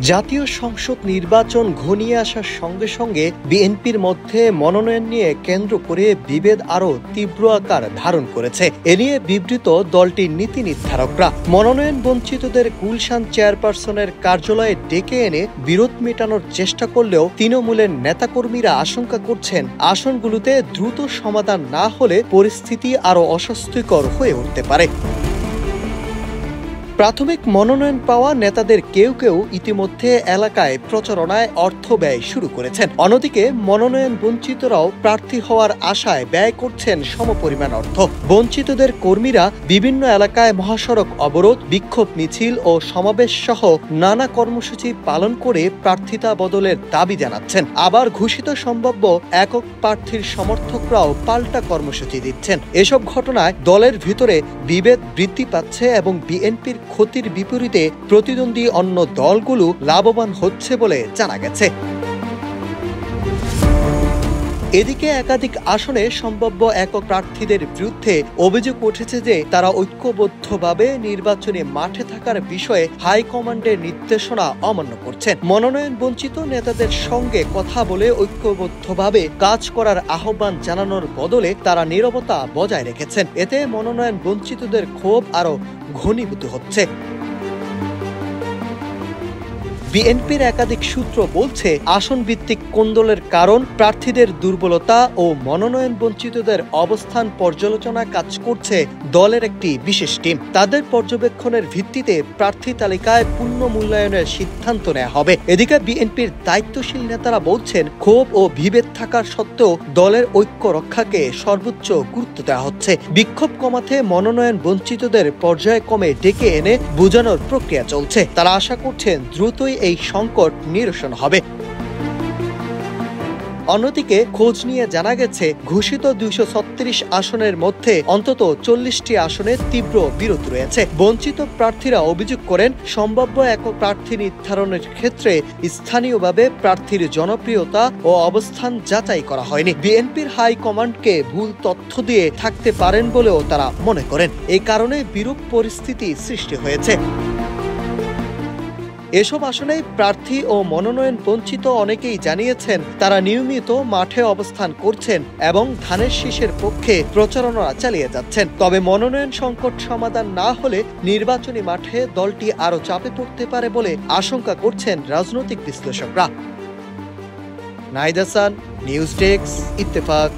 জাতীয় সংসদ নির্বাচন ঘনিয়ে আসার সঙ্গে সঙ্গে বিএনপির মধ্যে মনোনয়ন নিয়ে কেন্দ্র করে বিভেদ আরও তীব্র আকার ধারণ করেছে। এ নিয়ে বিবৃত দলটির নীতি নির্ধারকরা মনোনয়ন বঞ্চিতদের গুলশান চেয়ারপারসনের কার্যালয়ে ডেকে এনে বিরোধ মেটানোর চেষ্টা করলেও তৃণমূলের নেতাকর্মীরা আশঙ্কা করছেন আসনগুলোতে দ্রুত সমাধান না হলে পরিস্থিতি আরও অস্বস্তিকর হয়ে উঠতে পারে। প্রাথমিক মনোনয়ন পাওয়া নেতাদের কেউ কেউ ইতিমধ্যে এলাকায় প্রচারণায় অর্থ ব্যয় শুরু করেছেন। অন্যদিকে মনোনয়ন বঞ্চিতরাও প্রার্থী হওয়ার আশায় ব্যয় করছেন সমপরিমাণ অর্থ। বঞ্চিতদের কর্মীরা বিভিন্ন এলাকায় মহাসড়ক অবরোধ, বিক্ষোভ মিছিল ও সমাবেশ সহ নানা কর্মসূচি পালন করে প্রার্থিতা বদলের দাবি জানাচ্ছেন। আবার ঘোষিত সম্ভাব্য একক প্রার্থীর সমর্থকরাও পাল্টা কর্মসূচি দিচ্ছেন। এসব ঘটনায় দলের ভিতরে বিভেদ বৃদ্ধি পাচ্ছে এবং বিএনপির ক্ষতির বিপরীতে প্রতিদ্বন্দ্বী অন্য দলগুলো লাভবান হচ্ছে বলে জানা গেছে। এদিকে একাধিক আসনে সম্ভাব্য একক প্রার্থীদের বিরুদ্ধে অভিযোগ উঠেছে যে তারা ঐক্যবদ্ধভাবে নির্বাচনে মাঠে থাকার বিষয়ে হাইকমান্ডের নির্দেশনা অমান্য করছেন। মনোনয়ন বঞ্চিত নেতাদের সঙ্গে কথা বলে ঐক্যবদ্ধভাবে কাজ করার আহ্বান জানানোর বদলে তারা নীরবতা বজায় রেখেছেন। এতে মনোনয়ন বঞ্চিতদের ক্ষোভ আরও ঘনীভূত হচ্ছে। বিএনপির একাধিক সূত্র বলছে, আসন ভিত্তিক কোন্দলের কারণ প্রার্থীদের দুর্বলতা ও মনোনয়ন বঞ্চিতদের অবস্থান পর্যালোচনা কাজ করছে দলের একটি বিশেষ টিম। তাদের পর্যবেক্ষণের ভিত্তিতে প্রার্থী তালিকায় পূর্ণ মূল্যায়নের সিদ্ধান্ত নেওয়া হবে। এদিকে বিএনপির দায়িত্বশীল নেতারা বলছেন, ক্ষোভ ও বিভেদ থাকার সত্ত্বেও দলের ঐক্য রক্ষাকে সর্বোচ্চ গুরুত্ব দেওয়া হচ্ছে। বিক্ষোভ কমাতে মনোনয়ন বঞ্চিতদের পর্যায়ক্রমে ডেকে এনে বোঝানোর প্রক্রিয়া চলছে। তারা আশা করছেন দ্রুতই এই সংকট নিরসন হবে। অন্যদিকে খোঁজ নিয়ে জানা গেছে, ঘোষিত 236 আসনের মধ্যে অন্তত 40টি আসনে তীব্র বিরোধ রয়েছে। বঞ্চিত প্রার্থীরা অভিযোগ করেন, সম্ভাব্য একক প্রার্থী নির্ধারণের ক্ষেত্রে স্থানীয়ভাবে প্রার্থীর জনপ্রিয়তা ও অবস্থান যাচাই করা হয়নি। বিএনপির হাইকমান্ডকে ভুল তথ্য দিয়ে থাকতে পারেন বলেও তারা মনে করেন। এই কারণে বিরূপ পরিস্থিতি সৃষ্টি হয়েছে। এসব আসনে প্রার্থী ও মনোনয়ন বঞ্চিত অনেকেই জানিয়েছেন তারা নিয়মিত মাঠে অবস্থান করছেন এবং ধানের শীষের পক্ষে প্রচারণা চালিয়ে যাচ্ছেন। তবে মনোনয়ন সংকট সমাধান না হলে নির্বাচনী মাঠে দলটি আরও চাপে পড়তে পারে বলে আশঙ্কা করছেন রাজনৈতিক বিশ্লেষকরা। Nahid Hasan, news desk, Ittefaq.